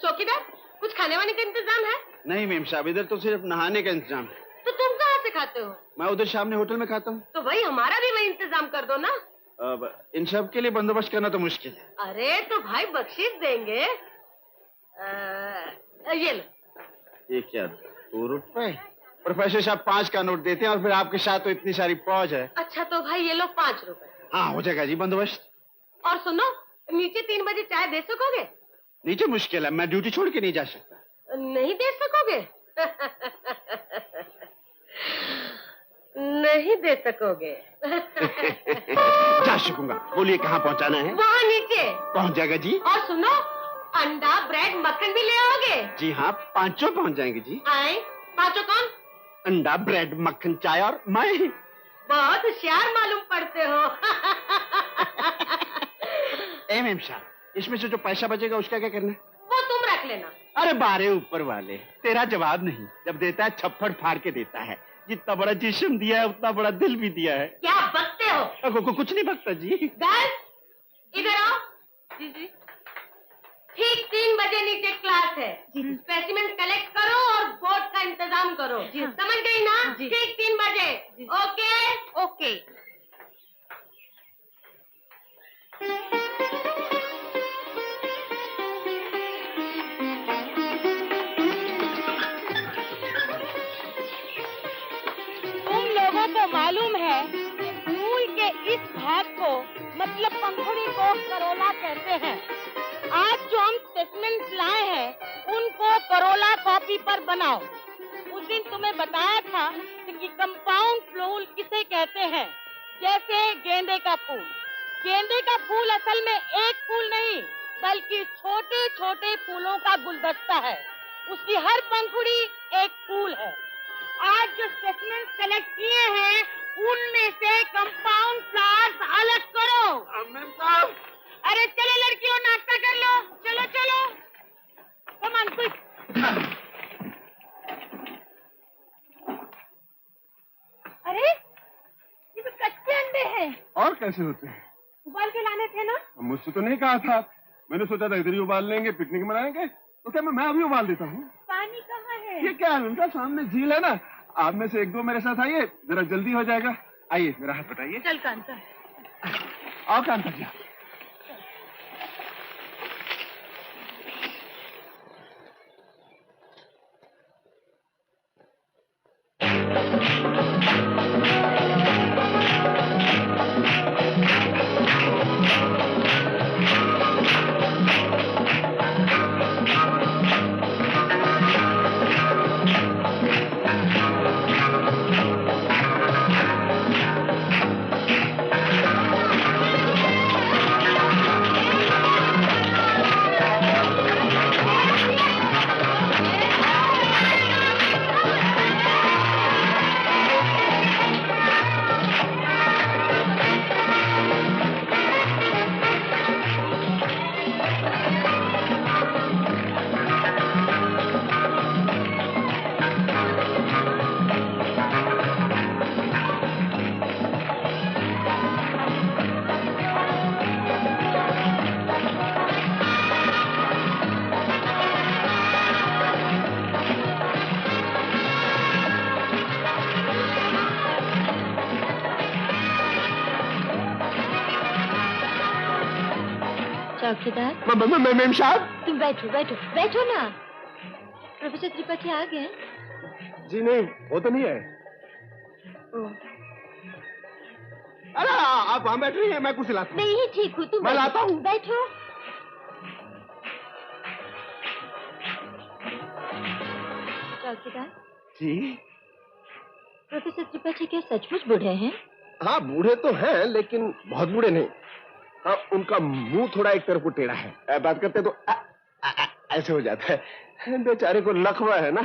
चौकीदार, कुछ खाने वाने का इंतजाम है? नहीं मेम साहब, इधर तो सिर्फ नहाने का इंतजाम है। तो तुम कहाँ से खाते हो? मैं उधर सामने होटल में खाता हूँ। तो भाई हमारा भी वही इंतजाम कर दो ना। अब इन सब के लिए बंदोबस्त करना तो मुश्किल है। अरे तो भाई बख्शीश देंगे। ये लो। ये क्या, 2 रुपए? प्रोफेसर साहब 5 का नोट देते हैं और फिर आपके साथ तो इतनी सारी फौज है। अच्छा तो भाई ये लो 5 रुपए। हाँ हो जाएगा जी बंदोबस्त। और सुनो, नीचे 3 बजे चाय दे सकोगे? नीचे मुश्किल है, मैं ड्यूटी छोड़ के नहीं जा सकता। नहीं दे सकोगे? नहीं दे सकोगे। जा सकूंगा। बोलिए कहाँ पहुँचाना है? वहाँ नीचे। पहुँच जाएगा जी। और सुनो, अंडा ब्रेड मक्खन भी ले आओगे? जी हाँ, 5 पहुँच जाएंगे जी। आए? 5 कौन? अंडा ब्रेड मक्खन चाय और मैं। बहुत होशियार मालूम पड़ते हो। एम साहब, इसमें से जो पैसा बचेगा उसका क्या करना है? वो तुम रख लेना। अरे बारे ऊपर वाले, तेरा जवाब नहीं। जब देता है छप्पड़ फाड़ के देता है। जितना बड़ा जिस्म दिया है उतना बड़ा दिल भी दिया है। क्या बकते हो? कुछ नहीं बकता जी। गर्ल्स, इधर आओ। जी जी। ठीक 3 बजे नीचे क्लास है। स्पेसिमेन कलेक्ट करो और बोर्ड का इंतजाम करो। समझ गई ना? ठीक 3 बजे। Okay okay. तुम लोगों को मालूम है, फूल के इस भाग को मतलब पंखुड़ी को करोला कहते हैं। आज जो हम स्पेसिमेंस लाए हैं उनको करोला कॉपी पर बनाओ। उस दिन तुम्हें बताया था कि कंपाउंड फूल किसे कहते हैं, जैसे गेंदे का फूल। गेंदे का फूल असल में एक फूल नहीं बल्कि छोटे छोटे फूलों का गुलदस्ता है। उसकी हर पंखुड़ी एक फूल है। आज जो स्पेसिमेंस कलेक्ट किए हैं उनमें से कंपाउंड फ्लावर्स अलग करो। मैम साहब, अरे चलो लड़कियों, नाश्ता कर लो। चलो चलो, कम ऑन क्विक। अरे ये तो कच्चे अंडे हैं। और कैसे होते हैं? उबाल के लाने थे ना? मुझसे तो नहीं कहा था। मैंने सोचा था इधर ही उबाल लेंगे, पिकनिक मनाएंगे। तो क्या मैं अभी उबाल देता हूँ। पानी कहाँ है? ये क्या है उनका, सामने झील है ना। आप में से 1-2 मेरे साथ आइए, जरा जल्दी हो जाएगा। आइए मेरा हाथ बटाइए। चल कांता। आओ कांता जी। चौकीदार, मैम साहब। तुम बैठो बैठो बैठो ना। प्रोफेसर त्रिपाठी आ गए? जी नहीं, वो तो नहीं है। अरे आप वहाँ बैठ रही हैं, मैं कुछ लाता हूँ। नहीं ठीक हूँ, तुम मैं लाता हूँ। बैठो। चौकीदार जी। प्रोफेसर त्रिपाठी क्या सचमुच बूढ़े हैं? हाँ बूढ़े तो हैं, लेकिन बहुत बूढ़े नहीं। हाँ, उनका मुंह थोड़ा एक तरफ को टेढ़ा है। बात करते तो ऐसे हो जाता है। बेचारे को लकवा है ना।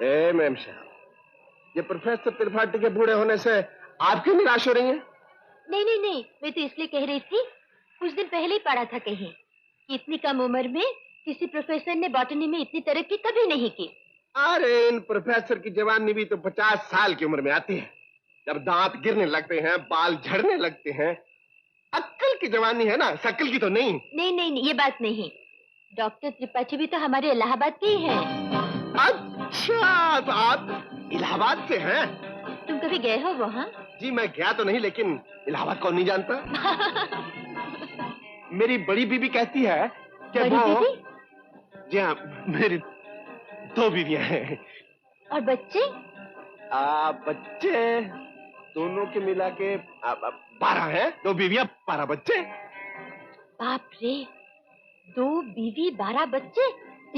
ए मैम साहब, ये प्रोफेसर त्रिपाठी के बूढ़े होने से आप क्यों निराश हो रही हैं? नहीं नहीं नहीं, मैं तो इसलिए कह रही थी, कुछ दिन पहले ही पढ़ा था कहीं कि इतनी कम उम्र में किसी प्रोफेसर ने बॉटनी में इतनी तरक्की कभी नहीं की। अरे इन प्रोफेसर की जवानी भी तो 50 साल की उम्र में आती है, जब दांत गिरने लगते हैं, बाल झड़ने लगते हैं। अक्ल की जवानी है ना, शक्ल की तो नहीं। नहीं नहीं नहीं, ये बात नहीं। डॉक्टर त्रिपाठी भी तो हमारे इलाहाबाद के ही हैं। अच्छा, तो आप इलाहाबाद से हैं? तुम कभी गए हो वहाँ? जी मैं गया तो नहीं, लेकिन इलाहाबाद कौन नहीं जानता। मेरी बड़ी बीबी कहती है कि बड़ी वो बीबी? जी हाँ, मेरी 2 बीवियां हैं। और बच्चे? बच्चे दोनों के मिला के 12 हैं। 2 बीवियां 12 बच्चे। बाप रे, 2 बीवी 12 बच्चे।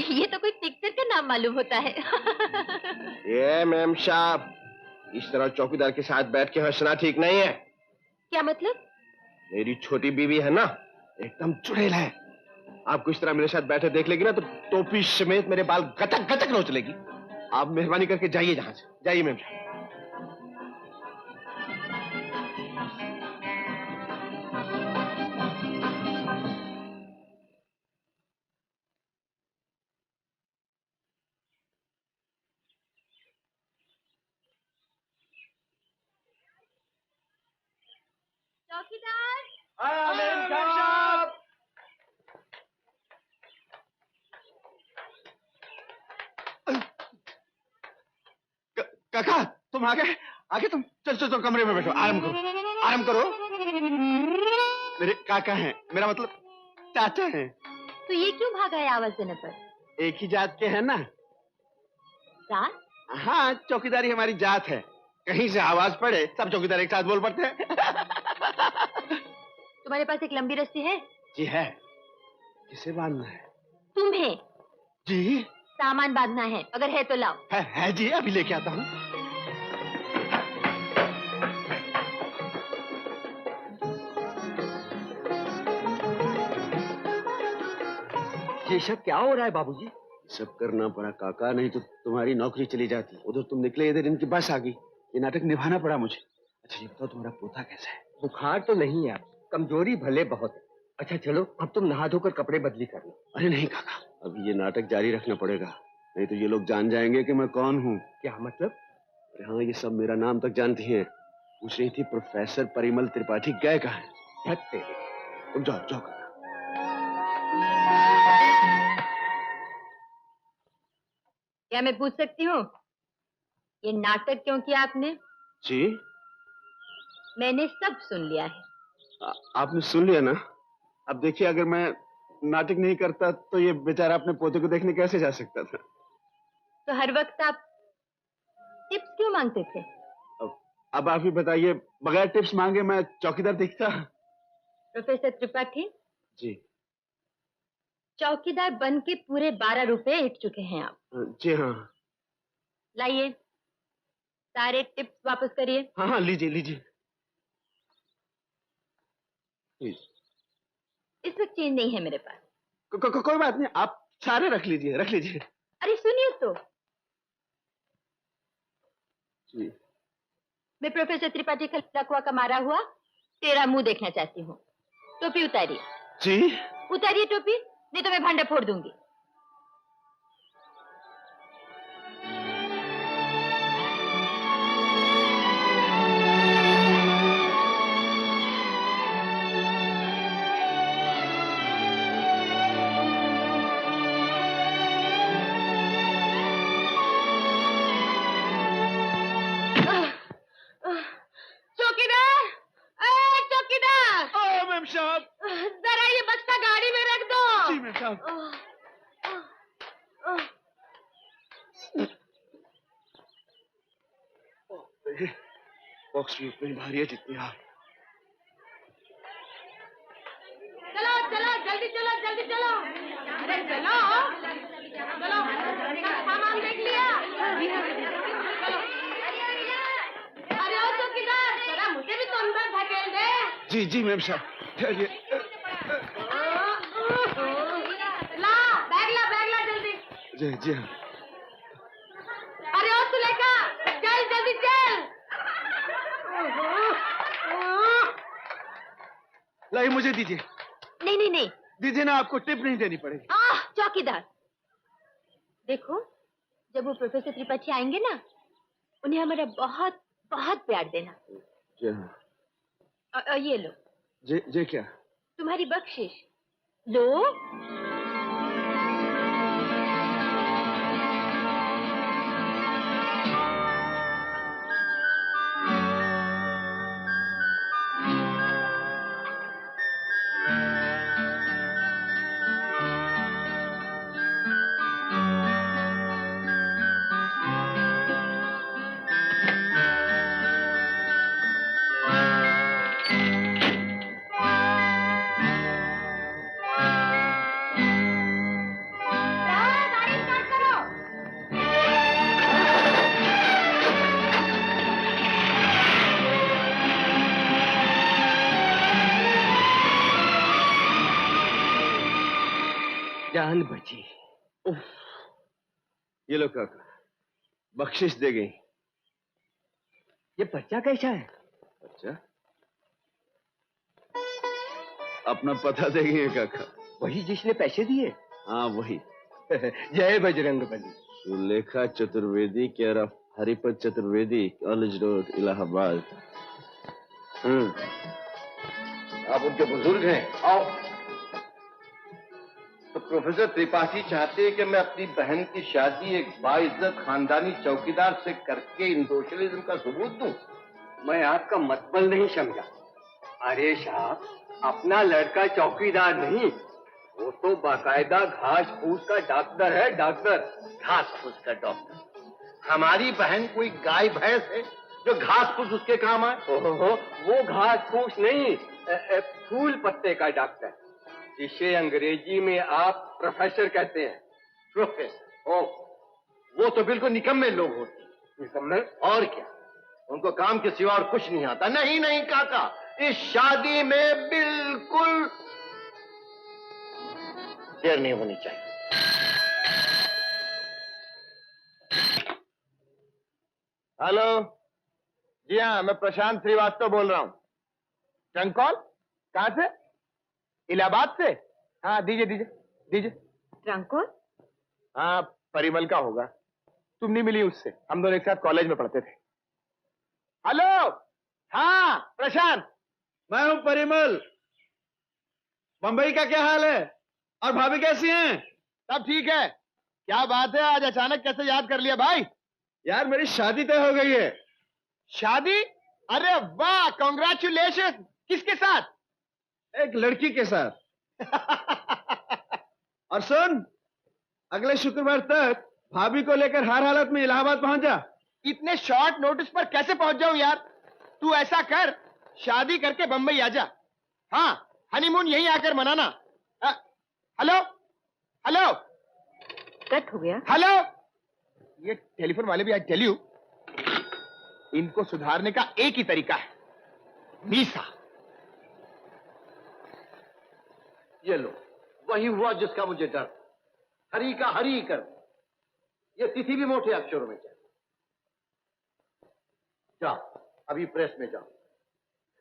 ये तो कोई पिक्चर का नाम मालूम होता है। ये मैम साहब, इस तरह चौकीदार के साथ बैठ के हंसना ठीक नहीं है। क्या मतलब? मेरी छोटी बीवी है ना, एकदम चुड़ैल है। आपको इस तरह मेरे साथ बैठे देख लेगी ना तो टोपी समेत मेरे बाल गटक गटक नोच लेगी। आप मेहरबानी करके जाइए जहां से, जाइए मैम साहब। चौकीदार! मैम साहब। काका तुम आ गए? आगे तुम चल चल चल कमरे में बैठो, आराम करो, आराम करो। मेरे काका हैं, मेरा मतलब चाचा हैं। तो ये क्यों भागा है आवाज देने पर? एक ही जात के हैं ना। जात? हाँ, चौकीदारी हमारी जात है। कहीं से आवाज पड़े सब चौकीदार एक साथ बोल पड़ते हैं। तुम्हारे पास एक लंबी रस्सी है? जी है। किसे बांधना है? तुम्हें जी सामान बांधना है, अगर है तो लाओ। है जी, अभी लेके आता हूँ। ये सब क्या हो रहा है बाबूजी? सब करना पड़ा काका, नहीं तो तुम्हारी नौकरी चली जाती। उधर तुम निकले, इधर इनकी बस आ गई। ये नाटक निभाना पड़ा मुझे। अच्छा ये बताओ, तुम्हारा पोता कैसा है? बुखार तो नहीं है, कमजोरी भले बहुत है। अच्छा चलो, अब तुम नहा धोकर कपड़े बदली कर लो। अरे नहीं काका, अभी ये नाटक जारी रखना पड़ेगा, नहीं तो ये लोग जान जाएंगे कि मैं कौन हूँ। क्या मतलब? अरे हाँ, ये सब मेरा नाम तक जानती हैं। पूछ रही थी प्रोफेसर परिमल त्रिपाठी गए कहाँ हैं? धत तेरे। तुम जाओ जाओ काका। क्या मैं पूछ सकती हूँ, ये नाटक क्यों किया आपने? जी मैंने सब सुन लिया है। आपने सुन लिया ना? अब देखिए, अगर मैं नाटक नहीं करता तो ये बेचारा अपने पोते को देखने कैसे जा सकता था? तो हर वक्त आप टिप्स क्यों मांगते थे? अब आप ही बताइए, बगैर टिप्स मांगे मैं चौकीदार दिखता? प्रोफेसर त्रिपाठी, जी चौकीदार बन के पूरे 12 रुपए इट चुके हैं आप। जी हाँ। लाइए, सारे टिप्स वापस करिए। हाँ हाँ, लीजिए लीजिए। इस वक्त चेंज नहीं है मेरे पास। कोई बात नहीं, आप सारे रख लीजिए, रख लीजिए। अरे सुनिए तो, जी मैं प्रोफेसर त्रिपाठी का लकवा का मारा हुआ तेरा मुंह देखना चाहती हूँ। टोपी उतारिए। जी। उतारिए टोपी, नहीं तो मैं भांडा फोड़ दूंगी। चौकीदार, चौकीदार, मैम साहब। जरा ये बक्सा गाड़ी में रख दो। जी मैम साहब। बॉक्स भी उतनी भारी है जितनी आप। चलो चलो, जल्दी चलो, जल्दी चलो। अरे चलो चलो, सब सामान देख लिया? चलो। अरे ओ चौकीदार, जरा मुझे भी तो अंदर धकेल दे। जी जी मैम साहब, ठहरिए। बैग ला जल्दी। जी जी हाँ। अरे ओ सुलेखा, चल जल्दी चल। लाई मुझे दीजिए। नहीं नहीं नहीं। दीजिए ना, आपको टिप नहीं देनी पड़ेगी। चौकीदार, देखो, जब वो प्रोफेसर त्रिपाठी आएंगे ना, उन्हें हमारा बहुत बहुत प्यार देना। जी हाँ। ये लो, जे क्या? तुम्हारी बख्शिश लो। जान बची। उफ, ये लो काका, बख्शिश दे गई। ये पर्चा कैसा है? अच्छा, अपना पता दे गई काका। वही जिसने पैसे दिए? हाँ वही। जय Bajrang Bali. Sulekha Chaturvedi, care of Haripat Chaturvedi, college road, Allahabad. आप उनके बुजुर्ग हैं। आओ। तो प्रोफेसर त्रिपाठी चाहते हैं कि मैं अपनी बहन की शादी एक बाइज्जत खानदानी चौकीदार से करके इन सोशलिज्म का सबूत दूं। मैं आपका मतबल नहीं समझा। अरे साहब, अपना लड़का चौकीदार नहीं, वो तो बाकायदा घास फूस का डॉक्टर है, डॉक्टर। घास फूस का डॉक्टर? हमारी बहन कोई गाय भैंस है जो घास फूस उसके काम आए? ओहो, वो घास फूस नहीं, फूल पत्ते का डॉक्टर, जिसे अंग्रेजी में आप प्रोफेसर कहते हैं। प्रोफेसर? ओ, वो तो बिल्कुल निकम्मे लोग होते हैं। निकम्मे? और क्या, उनको काम के सिवा और कुछ नहीं आता। नहीं नहीं काका, इस शादी में बिल्कुल देर नहीं होनी चाहिए। हेलो, जी हाँ, मैं प्रशांत श्रीवास्तव बोल रहा हूँ। Trunk call? कहाँ से? इलाहाबाद से? हाँ, दीजिए दीजिए दीजिए। Trunk call? हाँ, परिमल का होगा। तुम नहीं मिली उससे, हम दोनों एक साथ कॉलेज में पढ़ते थे। हेलो, हाँ प्रशांत, मैं हूँ परिमल। बंबई का क्या हाल है? और भाभी कैसी हैं? सब ठीक है। क्या बात है, आज अचानक कैसे याद कर लिया भाई? यार मेरी शादी तय हो गई है। शादी? अरे वाह, कॉन्ग्रेचुलेशन। किसके साथ? एक लड़की के साथ। और सुन, अगले शुक्रवार तक भाभी को लेकर हर हालत में इलाहाबाद पहुंच जा। इतने शॉर्ट नोटिस पर कैसे पहुंच जाऊं यार? तू ऐसा कर, शादी करके बंबई आ जा। हाँ, हनीमून यहीं आकर मनाना। हेलो हेलो कट हो गया। हेलो, ये टेलीफोन वाले भी, आई टेल यू, इनको सुधारने का एक ही तरीका है, मीसा। ये लो, वही हुआ जिसका मुझे डर। हरी का हरी कर। ये तिथि भी मोटे अक्षरों में चाहिए। जाओ, अभी प्रेस में जाओ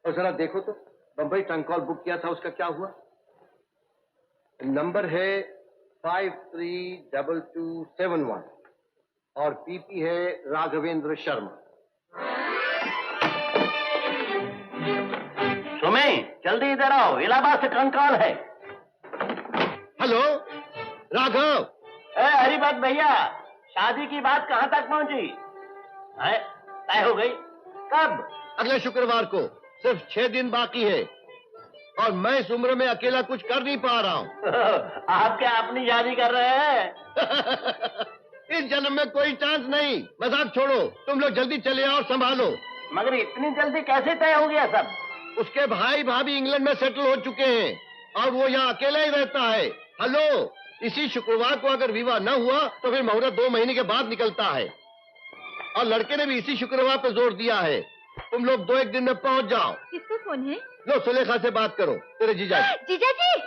और जरा देखो तो बंबई ट्रंक कॉल बुक किया था, उसका क्या हुआ? नंबर है 532271 और पीपी है राघवेंद्र शर्मा। सुमे, जल्दी इधर आओ, इलाहाबाद से ट्रंक कॉल है। हेलो राघव। हरिपत भैया, शादी की बात कहां तक पहुंची? तय हो गई? कब? अगले शुक्रवार को। सिर्फ 6 दिन बाकी है और मैं इस उम्र में अकेला कुछ कर नहीं पा रहा हूँ। आप क्या अपनी शादी कर रहे हैं? इस जन्म में कोई चांस नहीं। मजाक छोड़ो, तुम लोग जल्दी चले आओ और संभालो। मगर इतनी जल्दी कैसे तय हो गया सब? उसके भाई भाभी इंग्लैंड में सेटल हो चुके हैं और वो यहाँ अकेला ही रहता है। हेलो, इसी शुक्रवार को अगर विवाह न हुआ तो फिर मुहूर्त 2 महीने के बाद निकलता है और लड़के ने भी इसी शुक्रवार पर जोर दिया है। तुम लोग 2-1 दिन में पहुंच जाओ। किसका फोन है? लो, सुलेखा से बात करो, तेरे जीजा। जीजा जी।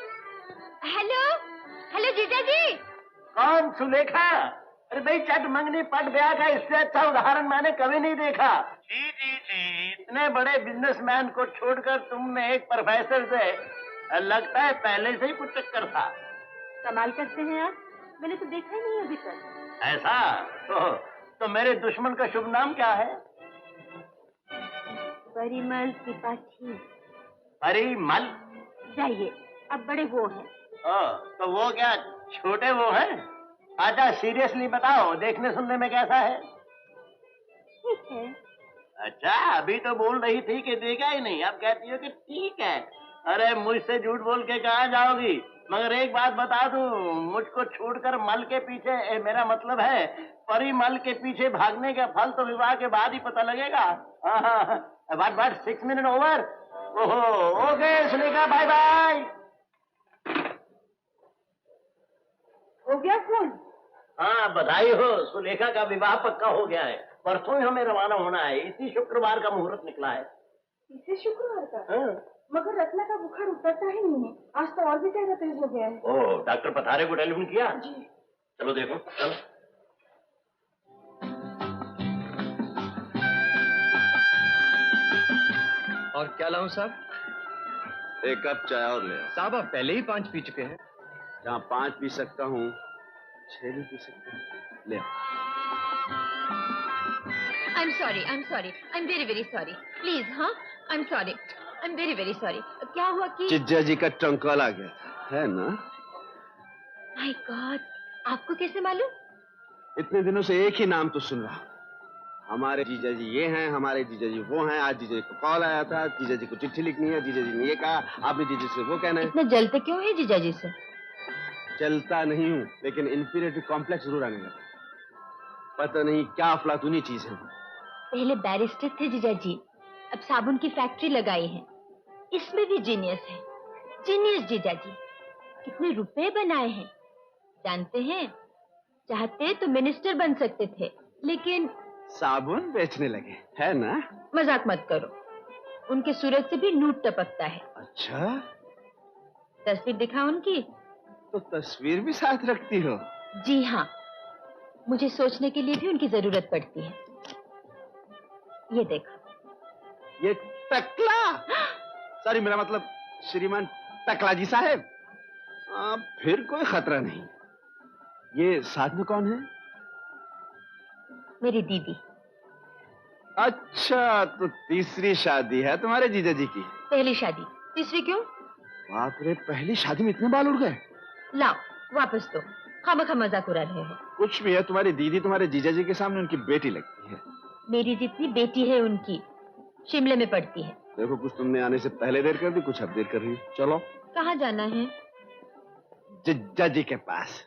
हेलो हेलो जीजा जी। कौन सुलेखा? अरे भाई, चट मंगनी पट ब्याह का इससे अच्छा उदाहरण मैंने कभी नहीं देखा। जी जी जी, इतने बड़े बिजनेसमैन को छोड़कर तुमने एक प्रोफेसर से, लगता है पहले से ही कुछ चक्कर था। कमाल करते हैं आप, मैंने तो देखा ही नहीं अभी तक। ऐसा? तो मेरे दुश्मन का शुभ नाम क्या है? परिमल त्रिपाठी। परिमल। जाइए, अब बड़े वो हैं। तो वो क्या छोटे वो हैं? अच्छा सीरियसली बताओ, देखने सुनने में कैसा है? ठीक है। अच्छा अभी तो बोल रही थी कि देखा ही नहीं, अब कहती हो कि ठीक है। अरे मुझसे झूठ बोल के कहाँ जाओगी? मगर एक बात बता दूं, मुझको छोड़कर मल के पीछे, मेरा मतलब है परिमल के पीछे भागने का फल तो विवाह के बाद ही पता लगेगा। What 6 minute over. ओहो ओके सुलेखा, बाय बाय। हो गया फोन? हाँ बधाई हो, सुलेखा का विवाह पक्का हो गया है। परसों ही हमें रवाना होना है, इसी शुक्रवार का मुहूर्त निकला है। इसे शुक्रवार का? हाँ। मगर रत्ना का बुखार उतरता ही नहीं है, आज तो और भी ज्यादा तेज हो गया है। ओह, डॉक्टर पथारे को टेलीफोन किया? जी। चलो देखो चलो। और क्या लाऊं साहब? एक कप चाय और ले आओ। साहब आप पहले ही 5 पी चुके हैं। जहाँ 5 पी सकता हूँ 6 भी पी सकता हूँ। ले आओ। I'm sorry, I'm very very sorry. Please, हाँ? I'm sorry. I'm very very sorry. क्या हुआ कि? जिज्जा जी का ट्रंकॉल आ गया है ना? My God, आपको कैसे मालूम? इतने दिनों से एक ही नाम तो सुन रहा हूँ। हमारे जीजा जी ये हैं, हमारे जीजा जी वो हैं। आज जीजा जी को कॉल आया था, जीजा जी को चिट्ठी लिखनी है, जीजा जी ने ये कहा, आपने जीजा जी से वो कहना है। इतना जलते क्यों है जीजा जी से? चलता नहीं हूँ, लेकिन इंफीरियरिटी कॉम्प्लेक्स जरूर आने लगा। पता नहीं क्या अफलातूनी चीज है। पहले बैरिस्टर थे जीजा जी, अब साबुन की फैक्ट्री लगाई है। इसमें भी जीनियस है। जीनियस जीजा जी। कितने रुपए बनाए हैं जानते हैं? चाहते तो मिनिस्टर बन सकते थे, लेकिन साबुन बेचने लगे है ना? मजाक मत करो, उनके सूरज से भी नूट टपकता है। अच्छा, तस्वीर दिखा उनकी? तो तस्वीर भी साथ रखती हो? जी हाँ, मुझे सोचने के लिए भी उनकी जरूरत पड़ती है। ये देखो। ये टकला, सॉरी मेरा मतलब श्रीमान टकला जी साहब। फिर कोई खतरा नहीं। ये साथ में कौन है? मेरी दीदी। अच्छा, तो तीसरी शादी है तुम्हारे जीजा जी की? पहली शादी, तीसरी क्यों? बाप रे, पहली शादी में इतने बाल उड़ गए? लाओ वापस दो, खामखा मजाक उड़ा रहे हो। कुछ भी है, तुम्हारी दीदी तुम्हारे जीजा जी के सामने उनकी बेटी लगती है। मेरी जितनी बेटी है उनकी, शिमले में पढ़ती है। देखो, कुछ तुमने आने से पहले देर कर दी, कुछ अब देर कर रही हो। चलो। कहाँ जाना है? जीजा जी के पास।